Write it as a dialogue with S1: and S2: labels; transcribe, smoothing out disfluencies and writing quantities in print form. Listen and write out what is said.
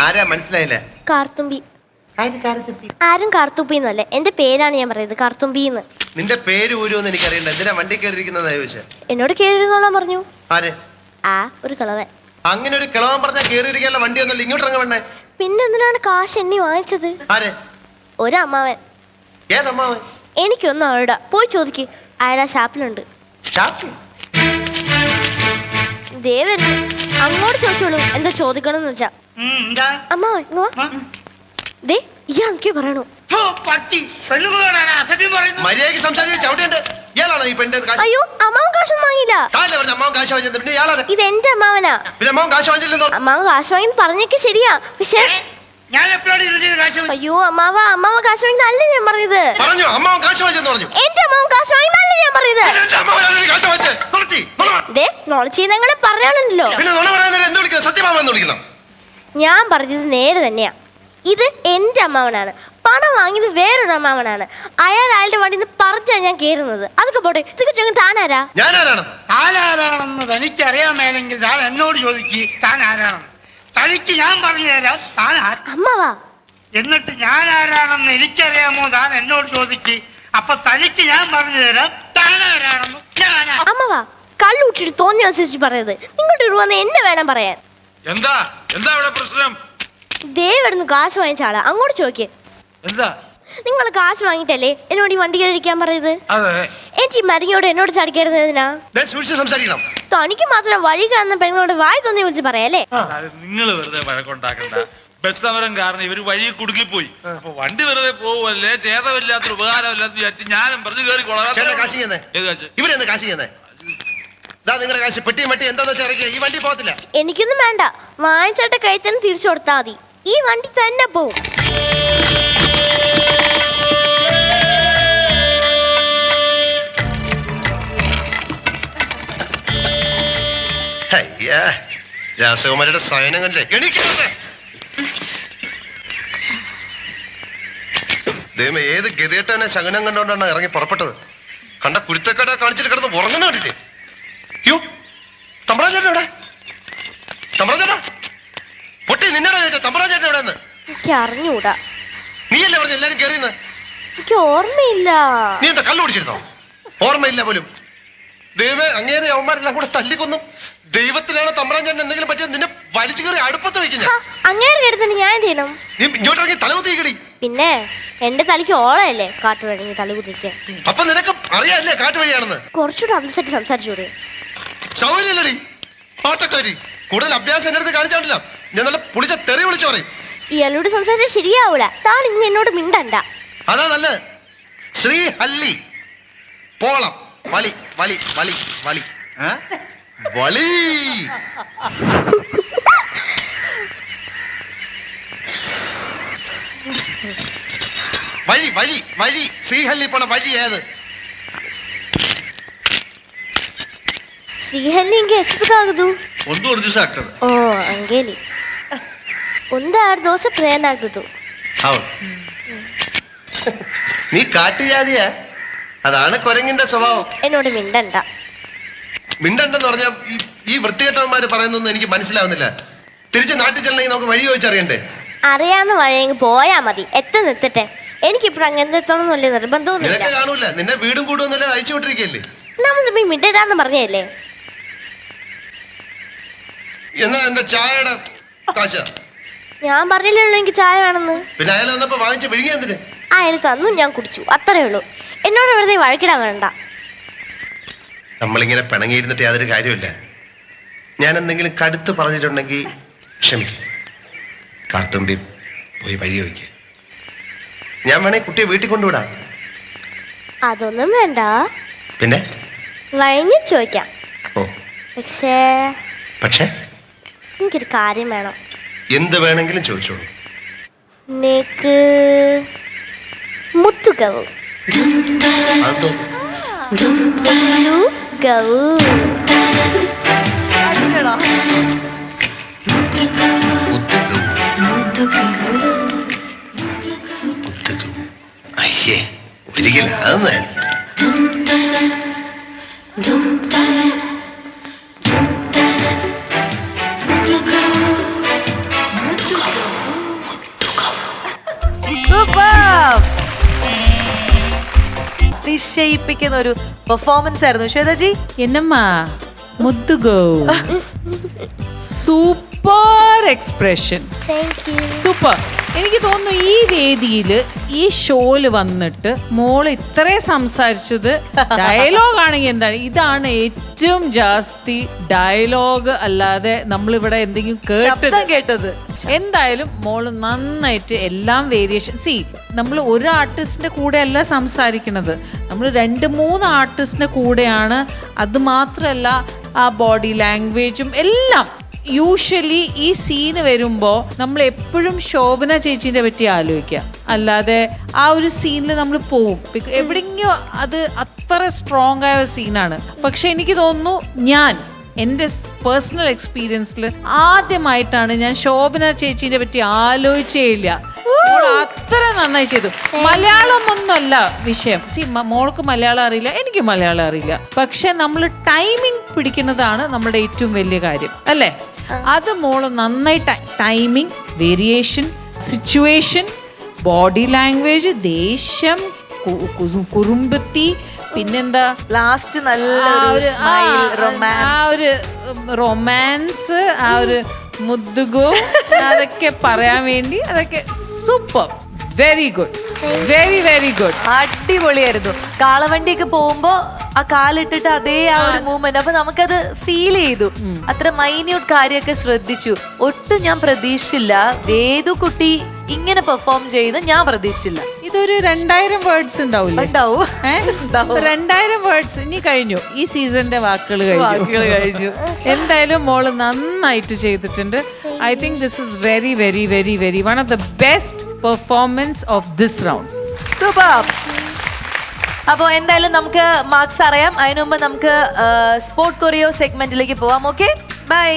S1: ആരാ മനസ്സിലായില്ല?
S2: കാർത്തുമ്പി. ആരും കാർത്തുമ്പിന്നല്ലേ, എന്റെ പേരാണ് ഞാൻ പറയുന്നത്, കാർത്തുമ്പിന്ന്.
S1: നിന്റെ പേര് ഊരുമെന്ന് എനിക്കറിയണ്ട. എന്തിനാ വണ്ടി കയറിയിരിക്കുന്നതാ ചോദിച്ചേ?
S2: എന്നോട് കേറിയിരുന്നോളാൻ പറഞ്ഞു.
S1: ആര്?
S2: ഒരു കിളവൻ.
S1: അങ്ങനെ ഒരു കിളവൻ പറഞ്ഞാൽ കേറിയിരിക്കാനുള്ള വണ്ടി ഒന്നുമില്ല, ഇങ്ങോട്ട് ഇറങ്ങ വേണ്ടേ?
S2: പിന്നെ എന്തിനാണ് കാശ് എണ്ണി വാങ്ങിച്ചത്?
S1: ആര്?
S2: ഒരു അമ്മാവൻ.
S1: ഏതമ്മാവൻ?
S2: എനിക്കൊന്നും അവിടെ പോയി ചോദിക്ക്, അയാൾ ആ ഷാപ്പിലുണ്ട്. ദേവൻ അങ്ങോട്ട് ചോദിച്ചോളൂ എന്താ ചോദിക്കണമെന്ന് വെച്ചാ. അമ്മാവൻ ദേ ഇയാൾ എനിക്ക് പറയണു. അയ്യോ അമ്മാവൻ കാശൊന്നും വാങ്ങിയില്ല. ഇത് എന്റെ അമ്മാവനാ. അമ്മാവൻ കാശ് വാങ്ങി പറഞ്ഞേക്ക് ശരിയാ, പക്ഷെ അയ്യോ അമ്മാവ കാശ് വാങ്ങി നല്ല ഞാൻ പറഞ്ഞത്. എന്റെ അമ്മാവൻ കാശ് വാങ്ങി നല്ല ഞാൻ പറഞ്ഞത്. നിങ്ങൾ പറഞ്ഞാലുണ്ടല്ലോ, ഞാൻ പറഞ്ഞത് നേരെ തന്നെയാ. ഇത് എന്റെ അമ്മാവനാണ്, പണം വാങ്ങിയത് വേറൊരു അമ്മാവനാണ്. അയാളുടെ വണ്ടി പറഞ്ഞാ ഞാൻ കേറുന്നത്. അതൊക്കെ പോട്ടെ, ഇതൊക്കെ ചെങ്ങ താനാരാ?
S3: താനാരാണെന്ന് തനിക്കറിയാമേലെങ്കിൽ താൻ എന്നോട് ചോദിക്ക് താൻ ആരാണെന്ന്. തനിക്ക് ഞാൻ പറഞ്ഞു തരാം താൻ
S2: അമ്മാവാ.
S3: എന്നിട്ട് ഞാൻ ആരാണെന്ന് എനിക്കറിയാമോ താൻ എന്നോട് ചോദിക്ക്. അപ്പൊ തനിക്ക് ഞാൻ പറഞ്ഞു തരാം താൻ ആരാണെന്ന്.
S2: അമ്മാവാ കള്ളുട്ടിട്ട് തോന്നിയ അനുസരിച്ച് പറയത്. നിങ്ങളുടെ ഒരു വന്ന് എന്നെ വേണം പറയാൻ.
S4: എന്താ ഇവിടെ പ്രശ്നം?
S2: ദേവിടുന്ന് കാശ് വാങ്ങിച്ച ആളാ, അങ്ങോട്ട് ചോദിക്കേ.
S4: എന്താ
S2: നിങ്ങൾ കാശ് വാങ്ങിട്ടല്ലേ എന്നോട് ഈ വണ്ടി കഴിക്കാൻ പറയുന്നത്? എനിക്ക് മരിങ്ങോട് എന്നോട് ചടിക്കരുന്നതിനാ? തനിക്ക് മാത്രം വഴി കാണുന്ന പെങ്ങളോട് വായി തോന്നി വിളിച്ച് പറയാല്ലേ?
S4: നിങ്ങൾ വെറുതെ വഴക്കുണ്ടാക്കണ്ട. ബസ് സമരം കാരണം ഇവര് വഴി കുടുങ്ങിപ്പോയി. അപ്പൊ വണ്ടി വെറുതെ പോവല്ലേ, ചേതമില്ലാത്തൊരു ഉപകാരമില്ലാന്ന് വിചാരിച്ച് ഞാനും പറഞ്ഞു കയറി കൊള്ളാം.
S2: എനിക്കൊന്നും വേണ്ട, വാങ്ങിച്ചേട്ട കൈ തന്നെ തിരിച്ചു കൊടുത്താ മതി. ഈ വണ്ടി തന്നെ പോവും.
S1: രാസകുമാരിയുടെ സയനങ്ങളല്ലേ ദൈവം, ഏത് ഗതികെട്ടവനെ ശകനം കണ്ടോണ്ടാണ് ഇറങ്ങി പുറപ്പെട്ടത്. കണ്ട കുരുത്തക്കട കാണിച്ചിട്ട് കിടന്ന് ഉറങ്ങുന്ന കണ്ടിട്ട്. യോ തമ്പ്രാജേട്ടൻ എവിടെ? തമ്പ്രാജേട്ടാ പൊട്ടി, നിന്നോട് ചോദിച്ചാ തമ്പ്രാജേട്ടൻ എവിടെന്ന്?
S2: എനിക്ക് അറിഞ്ഞൂടാ.
S1: നീയല്ലേ പറഞ്ഞ എല്ലാരും കയറിയെന്ന്?
S2: എനിക്ക് ഓർമ്മയില്ല.
S1: നീ എന്താ കള്ളു കുടിച്ചിരുന്നോ? ഓർമ്മയില്ല പോലും. ദൈവമേ, അങ്ങേരെ അവന്മാരെല്ലാം കൂടെ തല്ലിക്കൊന്നും. ദൈവത്തിലാണ് തമ്പ്രാജേട്ടൻ എന്തെങ്കിലും പറ്റിയത് നിന്നെ വലിച്ചു കയറി അടുപ്പത്ത് വെക്കുന്ന.
S2: അങ്ങേരെ എടുത്തിട്ട് ഞാൻ എന്ത് ചെയ്യണം?
S1: നീ ഇങ്ങോട്ട് ഇറങ്ങി തലകുത്തിക്കടി.
S2: പിന്നെ എന്റെ തലയ്ക്ക് ഓളയല്ലേ കാട്ടു വഴങ്ങി തലകുത്തിക്കാൻ.
S1: അപ്പൊ നിനക്ക് അറിയാല്ലേ കാട്ടു വഴിയാണെന്ന്?
S2: കുറച്ചുകൂടെ അനുസരിച്ച് സംസാരിച്ചൂടെ?
S1: സൗകര്യല്ലടി പാട്ടക്കാരി. കൂടുതൽ അഭ്യാസം എന്റെ അടുത്ത് കാണിച്ചാണ്ടില്ല, ഞാൻ നല്ല പുളിച്ച തെറി വിളിച്ചു പറയും.
S2: ഇയാളോട് സംസാരിച്ചാൽ ശരിയാവൂല. താൻ ഇനി എന്നോട് മിണ്ടണ്ട.
S1: അതാ നല്ലത്. ശ്രീഹല്ലി പോളം വലി വലി വലി വലി വലി വഴി വഴി വഴി ശ്രീഹല്ലി പോണ വഴി ഏത്?
S2: ಶ್ರೀಹಳ್ಳಿ ಹಿಂಗೆ ಎಷ್ಟಕ್ಕಾಗದು?
S1: ಒಂದೂವರೆ ದಿವಸ ಆಗ್ತದೆ.
S2: ಓ ಹಂಗೇಲಿ ಒಂದು 6 ದಿವಸ ಪ್ರಯಾಣ ಆಗ್ತದೆ.
S1: ಹೌದು. നീ കാട്ടുജാതിയാ, അതാണ് കുരങ്ങിന്റെ സ്വഭാവം.
S2: എന്നോട് മിണ്ടണ്ട.
S1: മിണ്ടണ്ടെന്ന് പറഞ്ഞാൽ ഈ വൃത്തികെട്ടവന്മാര് പറയുന്നൊന്നും എനിക്ക് മനസ്സിലാവുന്നില്ല. തിരിച്ച് നാട്ടിൽ ചെല്ലണമെങ്കിൽ നമുക്ക് വഴി ചോദിച്ചറിയണ്ടേ?
S2: അറിയാവുന്ന വഴിയെങ്കിൽ പോയാ മതി, എത്തട്ടെ. എനിക്കിപ്പോൾ അങ്ങനത്തെ എത്തണമെന്ന് വലിയ നിർബന്ധമൊന്നുമില്ല.
S1: നിനക്ക് കാണൂല, നിന്നെ വീടും കൂടുമൊന്നുമില്ല, അയച്ചു വിട്ടിരിക്കല്ലേ.
S2: നമ്മൾ തമ്മിൽ മിണ്ടടാന്ന് പറഞ്ഞല്ലേ.
S1: എന്നാ എന്റെ ചായയുടെ കാശ?
S2: ഞാൻ പറഞ്ഞില്ലല്ലോ എനിക്ക് ചായ വേണമെന്ന്.
S1: പിന്നെ അയാൾ വന്നപ്പോ വാങ്ങിച്ച് വിഴുങ്ങി എന്തിന്?
S2: അയാൾ തന്നു, ഞാൻ കുടിച്ചു, അത്രേ ഉള്ളൂ. എന്നോട് വെറുതെ വഴക്കിടാൻ വേണ്ട.
S1: നമ്മളിങ്ങനെ പിണങ്ങിയിരുന്നിട്ട് യാതൊരു കാര്യമില്ല. ഞാൻ എന്തെങ്കിലും കടുത്ത് പറഞ്ഞിട്ടുണ്ടെങ്കിൽ ക്ഷമിക്കും. കാർത്തുമ്പി പോയി വഴി ചോദിക്ക. ഞാൻ വേണേ കുട്ടിയെ വീട്ടിൽ കൊണ്ടുവിടാം.
S2: അതൊന്നും വേണ്ട,
S1: പിന്നെ
S2: വഴങ്ങി ചോദിക്കാം.
S1: ഓ
S2: പക്ഷേ എനിക്കൊരു കാര്യം വേണം.
S1: എന്ത് വേണമെങ്കിലും ചോദിച്ചോളൂ.
S2: നിനക്ക് മുത്തുകവു
S1: അയ്യേ ഒരിക്കലും അതൊന്നും
S5: സൂപ്പർ. അതിശയിപ്പിക്കുന്ന ഒരു പെർഫോമൻസ് ആയിരുന്നു ശ്വേതാജി.
S6: എന്നമ്മാ മുദ്ദുഗോ super expression,
S2: thank you.
S6: Super. എനിക്ക് തോന്നുന്നു ഈ വേദിയിൽ ഈ ഷോയില് വന്നിട്ട് മോള് ഇത്രയും സംസാരിച്ചത് ഡയലോഗ് ആണെങ്കിൽ എന്താണ്, ഇതാണ് ഏറ്റവും ജാസ്തി ഡയലോഗ് അല്ലാതെ നമ്മളിവിടെ എന്തെങ്കിലും
S5: കേട്ടത്.
S6: എന്തായാലും മോള് നന്നായിട്ട് എല്ലാം വേരിയേഷൻ. നമ്മൾ ഒരു ആർട്ടിസ്റ്റിന്റെ കൂടെ അല്ല സംസാരിക്കണത്, നമ്മൾ 2-3 ആർട്ടിസ്റ്റിന്റെ കൂടെയാണ്. അത് മാത്രമല്ല ആ ബോഡി ലാംഗ്വേജും എല്ലാം. യൂഷ്വലി ഈ സീന് വരുമ്പോൾ നമ്മൾ എപ്പോഴും ശോഭന ചേച്ചീനെ പറ്റി ആലോചിക്കുക, അല്ലാതെ ആ ഒരു സീനിൽ നമ്മൾ പോവും. എവിടെയെങ്കിലും അത് അത്ര സ്ട്രോങ് ആയ ഒരു സീനാണ്. പക്ഷെ എനിക്ക് തോന്നുന്നു ഞാൻ എൻ്റെ പേഴ്സണൽ എക്സ്പീരിയൻസിൽ ആദ്യമായിട്ടാണ് ഞാൻ ശോഭന ചേച്ചീനെ പറ്റി ആലോചിച്ചേ ഇല്ല. അത്ര നന്നായി ചെയ്തു. മലയാളം ഒന്നുമല്ല വിഷയം. മോൾക്ക് മലയാളം അറിയില്ല, എനിക്ക് മലയാളം അറിയില്ല. പക്ഷെ നമ്മൾ ടൈമിംഗ് പിടിക്കുന്നതാണ് നമ്മുടെ ഏറ്റവും വലിയ കാര്യം, അല്ലേ? അത് മോള് നന്നായി timing, variation, situation, body language, ദേഷ്യം, കുറുമ്പത്തി, പിന്നെന്താ
S5: ലാസ്റ്റ് നല്ലൊരു
S6: റൊമാൻസ്, ആ ഒരു മുദ്ദുഗോ, അതൊക്കെ പറയാൻ വേണ്ടി അതൊക്കെ super. Very good, very very good.
S5: അടിപൊളിയായിരുന്നു. കാളവണ്ടിയൊക്കെ പോകുമ്പോ ആ കാലിട്ടിട്ട് അതേ ആ ഒരു മൂവ്മെന്റ്, അപ്പൊ നമുക്കത് ഫീൽ ചെയ്തു. അത്ര മൈന്യൂട്ട് കാര്യമൊക്കെ ശ്രദ്ധിച്ചു. ഒട്ടും ഞാൻ പ്രതീക്ഷിച്ചില്ല വേദു കുട്ടി ഇങ്ങനെ പെർഫോം ചെയ്യുന്നത്, ഞാൻ പ്രതീക്ഷിച്ചില്ല.
S6: ഇതൊരു 2000 വേർഡ്സ് ഉണ്ടാവില്ലേ? 2000 വേർഡ്സ് ഇനി കഴിഞ്ഞു. ഈ സീസണിന്റെ വാക്കുകൾ കഴിഞ്ഞു. എന്തായാലും മോള് നന്നായിട്ട് ചെയ്തിട്ടുണ്ട്. I think this is very very very very one of the best performance of this round.
S5: Super. അപ്പോൾ എന്തായാലും നമുക്ക് മാർക്സ് അറിയാം. അതിനു മുമ്പ് നമുക്ക് സ്പോർട് കൊറിയോ സെഗ്മെന്റിലേക്ക് പോവാം. Okay, by.